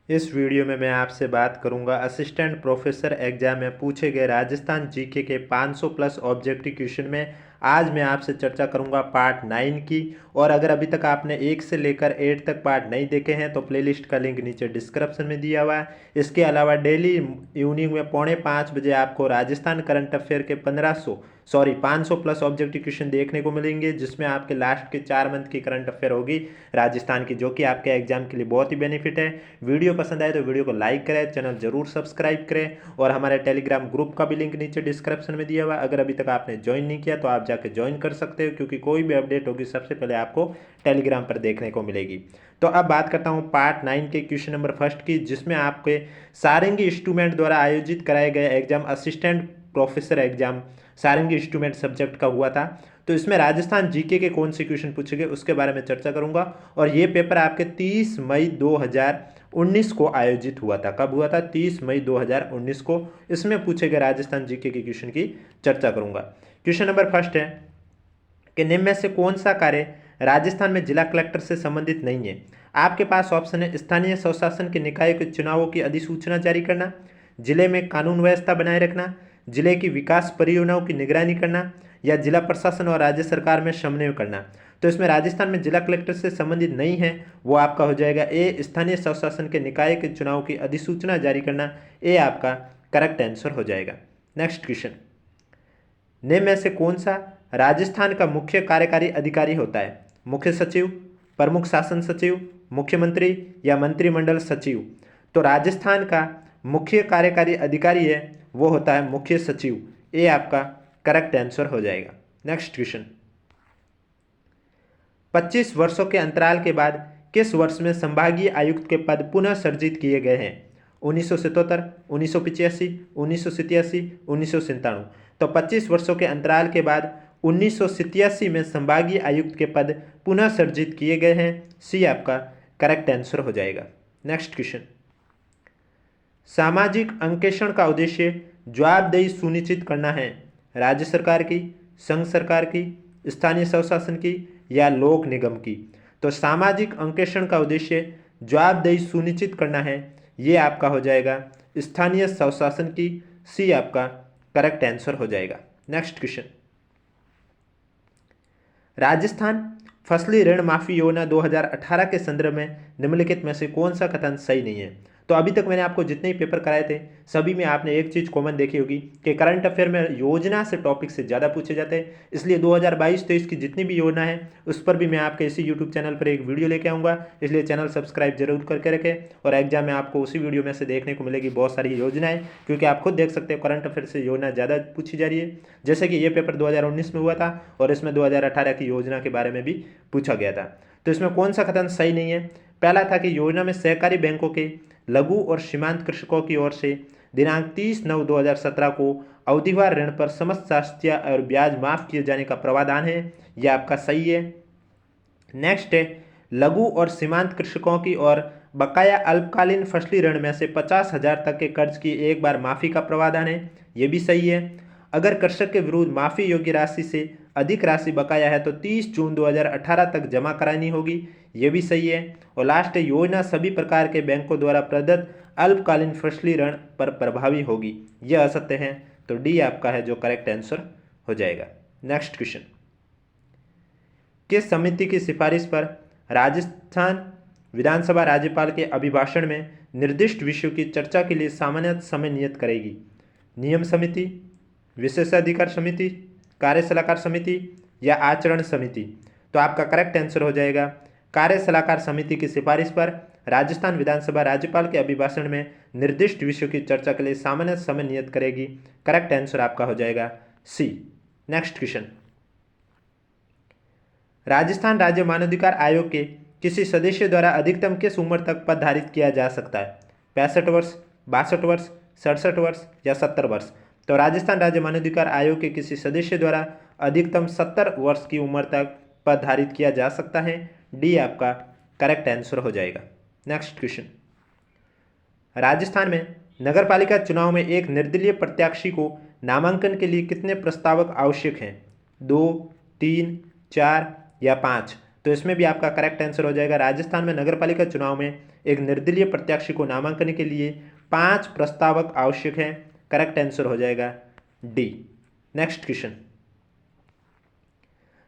इस वीडियो में मैं आपसे बात करूंगा असिस्टेंट प्रोफेसर एग्जाम में पूछे गए राजस्थान जीके के 500 प्लस ऑब्जेक्टिव क्वेश्चन में। आज मैं आपसे चर्चा करूंगा पार्ट 9 की। और अगर अभी तक आपने 1 से लेकर 8 तक पार्ट नहीं देखे हैं तो प्लेलिस्ट का लिंक नीचे डिस्क्रिप्शन में दिया हुआ है। इसके अलावा डेली इवनिंग में 4:45 बजे आपको राजस्थान करंट अफेयर के 500 प्लस ऑब्जेक्टिव क्वेश्चन देखने को मिलेंगे, जिसमें आपके लास्ट के 4 मंथ की करंट अफेयर होगी राजस्थान की, जो कि आपके एग्जाम के लिए बहुत ही बेनिफिट है। वीडियो पसंद आए तो वीडियो को लाइक करें, चैनल जरूर सब्सक्राइब करें और हमारे टेलीग्राम ग्रुप का भी लिंक नीचे डिस्क्रिप्शन में दिया हुआ है। अगर अभी तक आपने ज्वाइन नहीं किया तो आप जाके ज्वाइन कर सकते हो, क्योंकि कोई भी अपडेट होगी सबसे पहले आपको टेलीग्राम पर देखने को मिलेगी। तो अब बात करता हूँ पार्ट 9 के क्वेश्चन नंबर फर्स्ट की, जिसमें आपके सारंगी इंस्ट्रूमेंट द्वारा आयोजित कराए गए एग्जाम असिस्टेंट प्रोफेसर एग्जाम सारंगी इंस्ट्रूमेंट सब्जेक्ट का हुआ था। तो इसमें राजस्थान जीके के कौन से क्वेश्चन पूछे गए उसके बारे में चर्चा करूंगा। और ये पेपर आपके 30 मई 2019 को आयोजित हुआ था। कब हुआ था? 30 मई 2019 को। इसमें पूछे गए राजस्थान जीके के क्वेश्चन की चर्चा करूंगा। क्वेश्चन नंबर फर्स्ट है कि निम्न में से कौन सा कार्य राजस्थान में जिला कलेक्टर से संबंधित नहीं है? आपके पास ऑप्शन है स्थानीय स्वशासन के निकाय के चुनावों की अधिसूचना जारी करना, जिले में कानून व्यवस्था बनाए रखना, जिले की विकास परियोजनाओं की निगरानी करना, या जिला प्रशासन और राज्य सरकार में समन्वय करना। तो इसमें राजस्थान में जिला कलेक्टर से संबंधित नहीं है, वो आपका हो जाएगा ए स्थानीय स्वशासन के निकाय के चुनाव की अधिसूचना जारी करना। ए आपका करेक्ट आंसर हो जाएगा। नेक्स्ट क्वेश्चन, निम्न में से कौन सा राजस्थान का मुख्य कार्यकारी अधिकारी होता है? मुख्य सचिव, प्रमुख शासन सचिव, मुख्यमंत्री या मंत्रिमंडल सचिव? तो राजस्थान का मुख्य कार्यकारी अधिकारी है वो होता है मुख्य सचिव। ए आपका करेक्ट आंसर हो जाएगा। नेक्स्ट क्वेश्चन, 25 वर्षों के अंतराल के बाद किस वर्ष में संभागीय आयुक्त के पद पुनः सृजित किए गए हैं? 1977, 1985, 1987, 1997। तो 25 वर्षों के अंतराल के बाद 1987 में संभागीय आयुक्त के पद पुनः सृजित किए गए हैं। सी आपका करेक्ट आंसर हो जाएगा। नेक्स्ट क्वेश्चन, सामाजिक अंकेक्षण का उद्देश्य जवाबदेही सुनिश्चित करना है। राज्य सरकार की, संघ सरकार की, स्थानीय स्वशासन की या लोक निगम की? तो सामाजिक अंकेक्षण का उद्देश्य जवाबदेही सुनिश्चित करना है, ये आपका हो जाएगा स्थानीय स्वशासन की। सी आपका करेक्ट आंसर हो जाएगा। नेक्स्ट क्वेश्चन, राजस्थान फसली ऋण माफी योजना 2018 के संदर्भ में निम्नलिखित में से कौन सा कथन सही नहीं है? तो अभी तक मैंने आपको जितने ही पेपर कराए थे सभी में आपने एक चीज़ कॉमन देखी होगी कि करंट अफेयर में योजना से टॉपिक से ज़्यादा पूछे जाते हैं। इसलिए 2022-23 की जितनी भी योजना है उस पर भी मैं आपके इसी यूट्यूब चैनल पर एक वीडियो लेके आऊँगा। इसलिए चैनल सब्सक्राइब जरूर करके रखें और एग्जाम में आपको उसी वीडियो में से देखने को मिलेगी बहुत सारी योजनाएं, क्योंकि आप खुद देख सकते हो करंट अफेयर से योजना ज़्यादा पूछी जा रही है। जैसे कि ये पेपर 2019 में हुआ था और इसमें 2018 की योजना के बारे में भी पूछा गया था। तो इसमें कौन सा कथन सही नहीं है? पहला था कि योजना में सहकारी बैंकों के लघु और सीमांत कृषकों की ओर से दिनांक 30/9/2017 को अवधिवार ऋण पर समस्त शास्तीय और ब्याज माफ किए जाने का प्रावधान है। यह आपका सही है। नेक्स्ट है, लघु और सीमांत कृषकों की ओर बकाया अल्पकालीन फसली ऋण में से 50,000 तक के कर्ज की एक बार माफी का प्रावधान है। यह भी सही है। अगर कृषक के विरुद्ध माफी योग्य राशि से अधिक राशि बकाया है तो 30 जून 2018 तक जमा करानी होगी। ये भी सही है। और लास्ट है, योजना सभी प्रकार के बैंकों द्वारा प्रदत्त अल्पकालीन फसली ऋण पर प्रभावी होगी। यह असत्य है। तो डी आपका है जो करेक्ट आंसर हो जाएगा। नेक्स्ट क्वेश्चन, किस समिति की सिफारिश पर राजस्थान विधानसभा राज्यपाल के अभिभाषण में निर्दिष्ट विषयों की चर्चा के लिए सामान्य समय नियत करेगी? नियम समिति, विशेषाधिकार समिति, कार्य सलाहकार समिति या आचरण समिति? तो आपका करेक्ट आंसर हो जाएगा कार्य सलाहकार समिति की सिफारिश पर राजस्थान विधानसभा राज्यपाल के अभिभाषण में निर्दिष्ट विषयों की चर्चा के लिए सामान्य समय नियत करेगी। करेक्ट आंसर आपका हो जाएगा सी। नेक्स्ट क्वेश्चन, राजस्थान राज्य मानवाधिकार आयोग के किसी सदस्य द्वारा अधिकतम किस उम्र तक पद धारित किया जा सकता है? 65 वर्ष, 62 वर्ष, 67 वर्ष या 70 वर्ष? तो राजस्थान राज्य मानवाधिकार आयोग के किसी सदस्य द्वारा अधिकतम 70 वर्ष की उम्र तक पद धारित किया जा सकता है। डी आपका करेक्ट आंसर हो जाएगा। नेक्स्ट क्वेश्चन, राजस्थान में नगरपालिका चुनाव में एक निर्दलीय प्रत्याशी को नामांकन के लिए कितने प्रस्तावक आवश्यक हैं? 2, 3, 4 या 5? तो इसमें भी आपका करेक्ट आंसर हो जाएगा राजस्थान में नगरपालिका चुनाव में एक निर्दलीय प्रत्याशी को नामांकन के लिए 5 प्रस्तावक आवश्यक हैं। करेक्ट आंसर हो जाएगा डी। नेक्स्ट क्वेश्चन,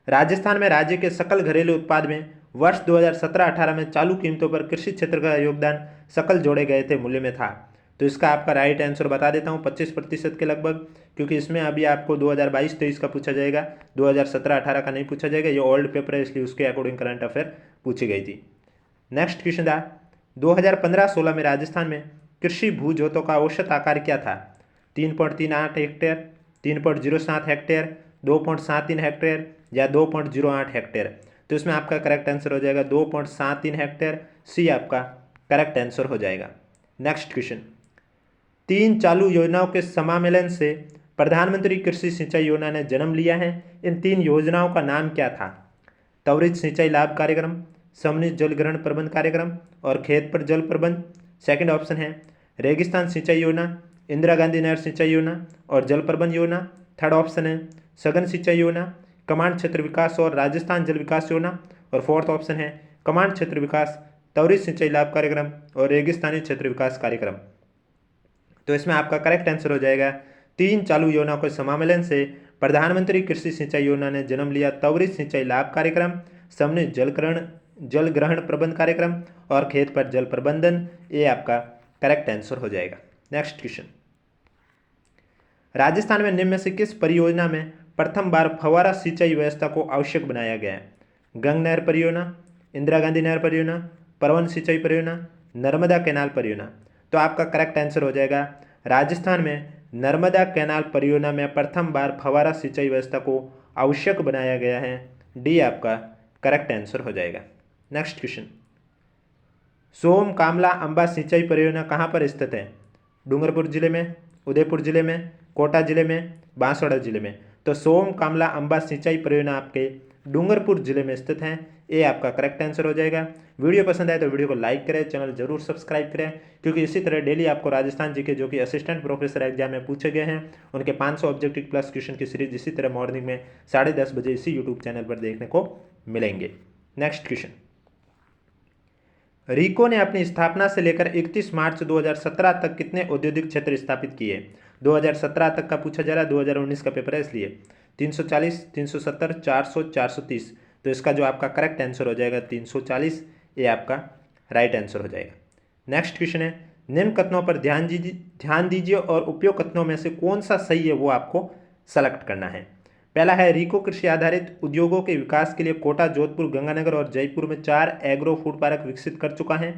राजस्थान में राज्य के सकल घरेलू उत्पाद में वर्ष 2017-18 में चालू कीमतों पर कृषि क्षेत्र का योगदान सकल जोड़े गए थे मूल्य में था। तो इसका आपका राइट आंसर बता देता हूँ 25% के लगभग, क्योंकि इसमें अभी आपको 2022-23 का पूछा जाएगा, 2017-18 का नहीं पूछा जाएगा। ये ओल्ड पेपर है इसलिए उसके अकॉर्डिंग करंट अफेयर पूछी गई थी। नेक्स्ट क्वेश्चन था 2015-16 में राजस्थान में कृषि भू जोतों का औसत आकार क्या था? 3.38 हेक्टेयर, 3.07 हेक्टेयर, 2.73 हेक्टेयर या 2.08 हेक्टेयर। तो इसमें आपका करेक्ट आंसर हो जाएगा 2.73 हेक्टेयर, सी आपका करेक्ट आंसर हो जाएगा। नेक्स्ट क्वेश्चन, 3 चालू योजनाओं के समामेलन से प्रधानमंत्री कृषि सिंचाई योजना ने जन्म लिया है। इन 3 योजनाओं का नाम क्या था? त्वरित सिंचाई लाभ कार्यक्रम, समन्वित जल ग्रहण प्रबंध कार्यक्रम और खेत पर जल प्रबंध। सेकंड ऑप्शन है रेगिस्तान सिंचाई योजना, इंदिरा गांधी नहर सिंचाई योजना और जल प्रबंध योजना। थर्ड ऑप्शन है सघन सिंचाई योजना, कमांड क्षेत्र विकास और राजस्थान जल विकास योजना। और फोर्थ ऑप्शन है कमांड क्षेत्र विकास, त्वरित सिंचाई लाभ कार्यक्रम और रेगिस्तानी क्षेत्र विकास कार्यक्रम। तो इसमें आपका करेक्ट आंसर हो जाएगा 3 चालू योजनाओं के समामेलन से प्रधानमंत्री कृषि सिंचाई योजना ने जन्म लिया त्वरित सिंचाई लाभ कार्यक्रम, समन्वित जल ग्रहण प्रबंध कार्यक्रम और खेत पर जल प्रबंधन। ये आपका करेक्ट आंसर हो जाएगा। नेक्स्ट क्वेश्चन, राजस्थान में निम्न में से किस परियोजना में प्रथम बार फव्वारा सिंचाई व्यवस्था को आवश्यक बनाया गया है? गंग नहर परियोजना, इंदिरा गांधी नहर परियोजना, परवन सिंचाई परियोजना, नर्मदा कैनाल परियोजना। तो आपका करेक्ट आंसर हो जाएगा राजस्थान में नर्मदा कैनाल परियोजना में प्रथम बार फव्वारा सिंचाई व्यवस्था को आवश्यक बनाया गया है। डी आपका करेक्ट आंसर हो जाएगा। नेक्स्ट क्वेश्चन, सोम कामला अंबा सिंचाई परियोजना कहाँ पर स्थित है? डूंगरपुर जिले में, उदयपुर जिले में, कोटा जिले में, बांसवाड़ा जिले में। तो सोम कामला अंबा सिंचाई परियोजना आपके डूंगरपुर जिले में स्थित है। ये आपका करेक्ट आंसर हो जाएगा। वीडियो पसंद आए तो वीडियो को लाइक करें, चैनल जरूर सब्सक्राइब करें, क्योंकि इसी तरह डेली आपको राजस्थान जीके जो कि असिस्टेंट प्रोफेसर एग्जाम में पूछे गए हैं उनके 500 ऑब्जेक्टिव प्लस क्वेश्चन की सीरीज इसी तरह मॉर्निंग में 10:30 बजे इसी यूट्यूब चैनल पर देखने को मिलेंगे। नेक्स्ट क्वेश्चन, रीको ने अपनी स्थापना से लेकर 31 मार्च 2017 तक कितने औद्योगिक क्षेत्र स्थापित किए? 2017 तक का पूछा जा रहा है, 2019 का पेपर है इसलिए 340, 370, 400, 430। तो इसका जो आपका करेक्ट आंसर हो जाएगा 340, ये आपका राइट आंसर हो जाएगा। नेक्स्ट क्वेश्चन है निम्न कथनों पर ध्यान दीजिए और उपयुक्त कथनों में से कौन सा सही है वो आपको सेलेक्ट करना है। पहला है रीको कृषि आधारित उद्योगों के विकास के लिए कोटा, जोधपुर, गंगानगर और जयपुर में 4 एग्रो फूड पार्क विकसित कर चुका है।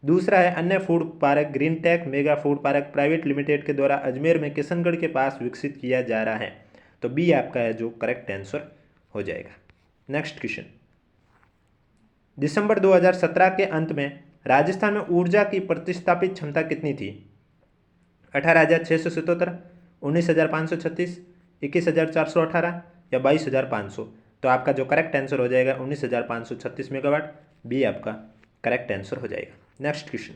दूसरा है अन्य food park green tech mega food park private limited के द्वारा अजमेर में किशनगढ़ के पास विकसित किया जा रहा है। तो बी आपका है जो करेक्ट आंसर हो जाएगा। नेक्स्ट क्वेश्चन, दिसंबर 2017 के अंत में राजस्थान में ऊर्जा की प्रतिस्थापित क्षमता कितनी थी? 18,677, 19,536, 21,418 या 22,500। तो आपका जो करेक्ट आंसर हो जाएगा 19,536 मेगावाट, बी आपका करेक्ट आंसर हो जाएगा। नेक्स्ट क्वेश्चन,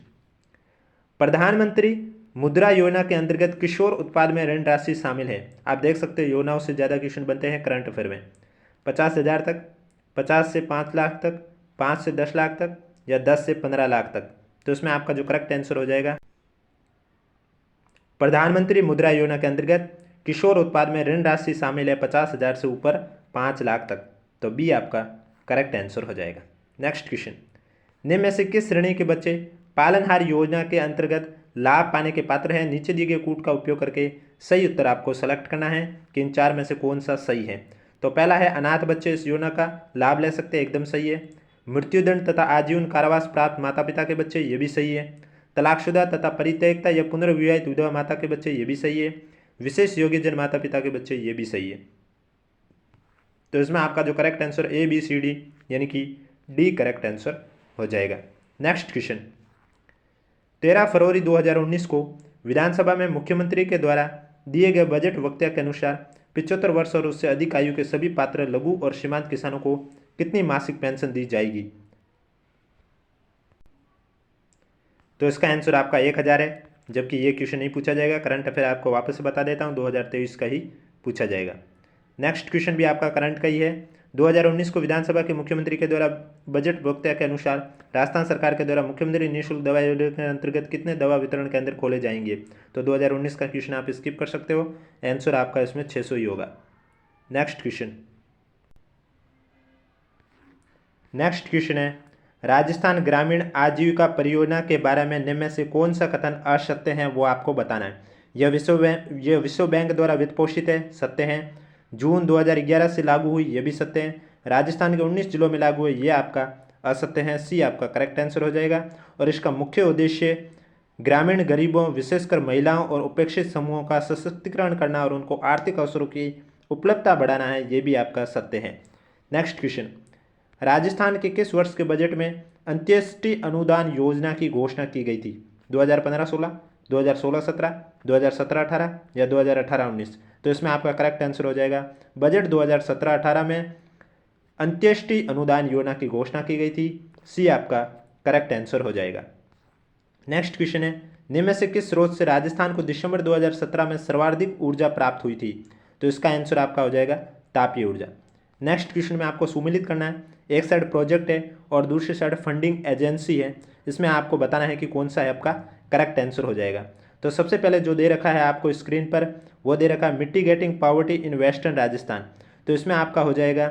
प्रधानमंत्री मुद्रा योजना के अंतर्गत किशोर उत्पाद में ऋण राशि शामिल है। आप देख सकते हैं योजनाओं से ज़्यादा क्वेश्चन बनते हैं करंट अफेयर में। 50,000 तक, 50 से 5 लाख तक, 5 से 10 लाख तक या 10 से 15 लाख तक। तो इसमें आपका जो करेक्ट आंसर हो जाएगा प्रधानमंत्री मुद्रा योजना के अंतर्गत किशोर उत्पाद में ऋण राशि शामिल है 50,000 से ऊपर 5 लाख तक। तो बी आपका करेक्ट आंसर हो जाएगा। नेक्स्ट क्वेश्चन, निम्न में से किस श्रेणी के बच्चे पालनहार योजना के अंतर्गत लाभ पाने के पात्र हैं? नीचे दिए गए कूट का उपयोग करके सही उत्तर आपको सेलेक्ट करना है कि इन 4 में से कौन सा सही है। तो पहला है अनाथ बच्चे इस योजना का लाभ ले सकते हैं, एकदम सही है। मृत्युदंड तथा आजीवन कारावास प्राप्त माता पिता के बच्चे, ये भी सही है। तलाकशुदा तथा परित्यक्ता या पुनर्विवाहित विधवा माता के बच्चे, ये भी सही है। विशेष योग्यजन माता पिता के बच्चे, ये भी सही है। तो इसमें आपका जो correct answer A B C D यानी कि डी करेक्ट आंसर हो जाएगा। नेक्स्ट क्वेश्चन, 13 फरवरी 2019 को विधानसभा में मुख्यमंत्री के द्वारा दिए गए बजट वक्तव्य के अनुसार 75 वर्ष और उससे अधिक आयु के सभी पात्र लघु और सीमांत किसानों को कितनी मासिक पेंशन दी जाएगी? तो इसका आंसर आपका 1000 है, जबकि ये क्वेश्चन नहीं पूछा जाएगा। करंट अफेयर आपको वापस बता देता हूँ, 2023 का ही पूछा जाएगा। नेक्स्ट क्वेश्चन भी आपका करंट का ही है। 2019 को विधानसभा के मुख्यमंत्री के द्वारा बजट वक्तव्य के अनुसार राजस्थान सरकार के द्वारा मुख्यमंत्री निःशुल्क दवा योजना के अंतर्गत कितने दवा वितरण केंद्र खोले जाएंगे। तो 2019 का क्वेश्चन आप स्किप कर सकते हो, आंसर आपका इसमें 600 ही होगा। नेक्स्ट क्वेश्चन है, राजस्थान ग्रामीण आजीविका परियोजना के बारे में निम्न में से कौन सा कथन असत्य है वो आपको बताना है। यह विश्व बैंक द्वारा वित्त पोषित है, सत्य है। जून 2011 से लागू हुई, यह भी सत्य है। राजस्थान के 19 जिलों में लागू हुई, ये आपका असत्य है, सी आपका करेक्ट आंसर हो जाएगा। और इसका मुख्य उद्देश्य ग्रामीण गरीबों विशेषकर महिलाओं और उपेक्षित समूहों का सशक्तिकरण करना और उनको आर्थिक अवसरों की उपलब्धता बढ़ाना है, ये भी आपका सत्य है। नेक्स्ट क्वेश्चन, राजस्थान के किस वर्ष के बजट में अंत्येष्टि अनुदान योजना की घोषणा की गई थी। 2015-16, 2016-17, 2017-18 या 2018-19। तो इसमें आपका करेक्ट आंसर हो जाएगा बजट 2017-18 में अंत्येष्टि अनुदान योजना की घोषणा की गई थी, सी आपका करेक्ट आंसर हो जाएगा। नेक्स्ट क्वेश्चन है, निम्न में से किस स्रोत से राजस्थान को दिसंबर 2017 में सर्वाधिक ऊर्जा प्राप्त हुई थी। तो इसका आंसर आपका हो जाएगा तापीय ऊर्जा। नेक्स्ट क्वेश्चन में आपको सुमिलित करना है, एक साइड प्रोजेक्ट है और दूसरी साइड फंडिंग एजेंसी है, इसमें आपको बताना है कि कौन सा है आपका करेक्ट आंसर हो जाएगा। तो सबसे पहले जो दे रखा है आपको स्क्रीन पर, वो दे रखा है mitigating poverty in western Rajasthan. तो इसमें आपका हो जाएगा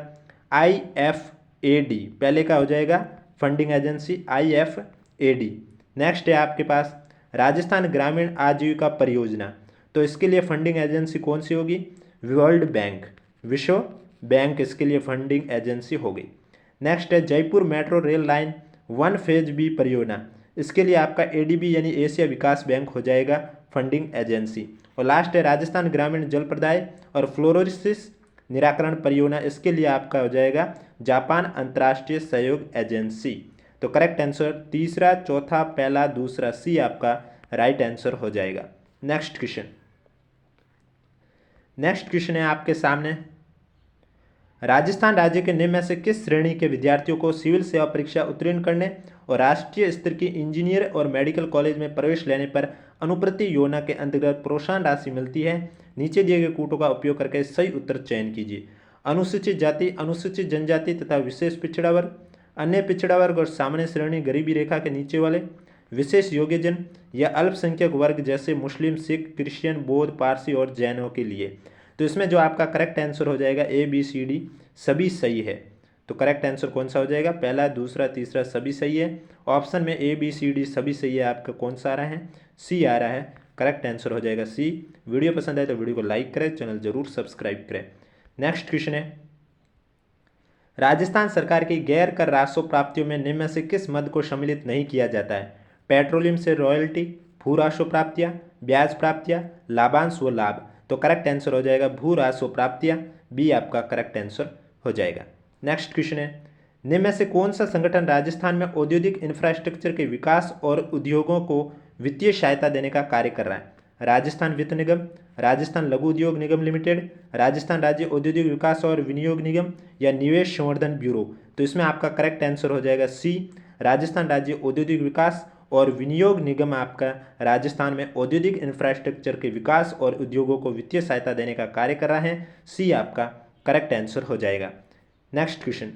IFAD, पहले का हो जाएगा फंडिंग एजेंसी IFAD। नेक्स्ट है आपके पास राजस्थान ग्रामीण आजीविका परियोजना, तो इसके लिए फंडिंग एजेंसी कौन सी होगी, वर्ल्ड बैंक, विश्व बैंक इसके लिए फंडिंग एजेंसी होगी। नेक्स्ट है Jaipur metro rail line 1 phase B परियोजना, इसके लिए आपका ADB यानी एशिया विकास बैंक हो जाएगा फंडिंग एजेंसी। और लास्ट है राजस्थान ग्रामीण जल प्रदाय और फ्लोरोसिस निराकरण परियोजना, इसके लिए आपका हो जाएगा जापान अंतर्राष्ट्रीय सहयोग एजेंसी। तो करेक्ट आंसर तीसरा, चौथा, पहला, दूसरा, सी आपका राइट आंसर हो जाएगा। नेक्स्ट क्वेश्चन है आपके सामने, राजस्थान राज्य के निम्न में से किस श्रेणी के विद्यार्थियों को सिविल सेवा परीक्षा उत्तीर्ण करने और राष्ट्रीय स्तर की इंजीनियर और मेडिकल कॉलेज में प्रवेश लेने पर अनुप्रति योजना के अंतर्गत प्रोत्साहन राशि मिलती है। नीचे दिए गए कूटों का उपयोग करके सही उत्तर चयन कीजिए। अनुसूचित जाति, अनुसूचित जनजाति तथा विशेष पिछड़ा वर्ग, अन्य पिछड़ा वर्ग और सामान्य श्रेणी गरीबी रेखा के नीचे वाले, विशेष योग्यजन या अल्पसंख्यक वर्ग जैसे मुस्लिम, सिख, क्रिश्चियन, बौद्ध, पारसी और जैनों के लिए। तो इसमें जो आपका करेक्ट आंसर हो जाएगा ABCD सभी सही है। तो करेक्ट आंसर कौन सा हो जाएगा, पहला, दूसरा, तीसरा सभी सही है। ऑप्शन में ABCD सभी सही है, आपका कौन सा आ रहा है, सी आ रहा है, करेक्ट आंसर हो जाएगा सी। वीडियो पसंद आए तो वीडियो को लाइक करें, चैनल जरूर सब्सक्राइब करें। नेक्स्ट क्वेश्चन है, राजस्थान सरकार की गैर कर राजस्व प्राप्तियों में निम्न में से किस मद को सम्मिलित नहीं किया जाता है। पेट्रोलियम से रॉयल्टी, भू राजस्व प्राप्तियां, ब्याज प्राप्तियां, लाभांश व लाभ। तो करेक्ट आंसर हो जाएगा भू राजस्व प्राप्तियां, बी आपका करेक्ट आंसर हो जाएगा। नेक्स्ट क्वेश्चन है, निम्न में से कौन सा संगठन राजस्थान में औद्योगिक इंफ्रास्ट्रक्चर के विकास और उद्योगों को वित्तीय सहायता देने का कार्य कर रहा है। राजस्थान वित्त निगम, राजस्थान लघु उद्योग निगम लिमिटेड, राजस्थान राज्य औद्योगिक विकास और विनियोग निगम या निवेश संवर्धन ब्यूरो। तो इसमें आपका करेक्ट आंसर हो जाएगा सी, राजस्थान राज्य औद्योगिक विकास और विनियोग निगम आपका राजस्थान में औद्योगिक इंफ्रास्ट्रक्चर के विकास और उद्योगों को वित्तीय सहायता देने का कार्य कर रहा है, सी आपका करेक्ट आंसर हो जाएगा। नेक्स्ट क्वेश्चन,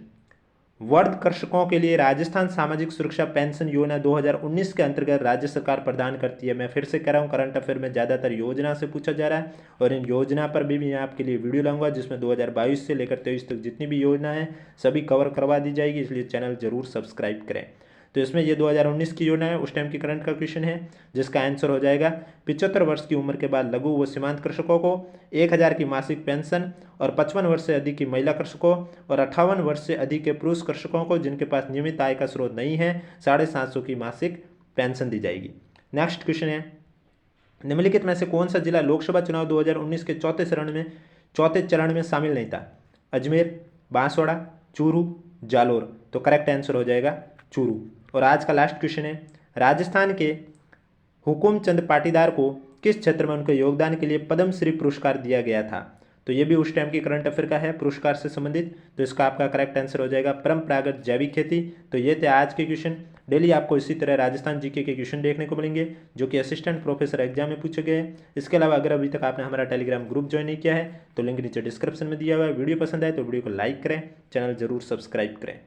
वर्ध कृषकों के लिए राजस्थान सामाजिक सुरक्षा पेंशन योजना 2019 के अंतर्गत राज्य सरकार प्रदान करती है। मैं फिर से कह रहा हूँ, करंट अफेयर में ज़्यादातर योजना से पूछा जा रहा है और इन योजना पर भी मैं आपके लिए वीडियो लाऊंगा जिसमें 2022 से लेकर 23 तक जितनी भी योजना है सभी कवर करवा दी जाएगी, इसलिए चैनल जरूर सब्सक्राइब करें। तो इसमें ये 2019 की योजना है, उस टाइम की करंट का क्वेश्चन है जिसका आंसर हो जाएगा 75 वर्ष की उम्र के बाद लघु व सीमांत कृषकों को 1000 की मासिक पेंशन और 55 वर्ष से अधिक की महिला कृषकों और 58 वर्ष से अधिक के पुरुष कृषकों को जिनके पास नियमित आय का स्रोत नहीं है 750 की मासिक पेंशन दी जाएगी। नेक्स्ट क्वेश्चन है, निम्नलिखित में से कौन सा जिला लोकसभा चुनाव 2019 के चौथे चरण में शामिल नहीं था। अजमेर, बांसवाड़ा, चूरू, जालोर। तो करेक्ट आंसर हो जाएगा चूरू। और आज का लास्ट क्वेश्चन है, राजस्थान के हुकुम चंद पाटीदार को किस क्षेत्र में उनके योगदान के लिए पद्म श्री पुरस्कार दिया गया था। तो ये भी उस टाइम की करंट अफेयर का है पुरस्कार से संबंधित। तो इसका आपका करेक्ट आंसर हो जाएगा परंपरागत जैविक खेती। तो ये थे आज के क्वेश्चन। डेली आपको इसी तरह राजस्थान जीके के क्वेश्चन देखने को मिलेंगे जो कि असिस्टेंट प्रोफेसर एग्जाम में पूछे गए हैं। इसके अलावा अगर अभी तक आपने हमारा टेलीग्राम ग्रुप ज्वाइन नहीं किया है तो लिंक नीचे डिस्क्रिप्शन में दिया हुआ है। वीडियो पसंद आए तो वीडियो को लाइक करें, चैनल जरूर सब्सक्राइब करें।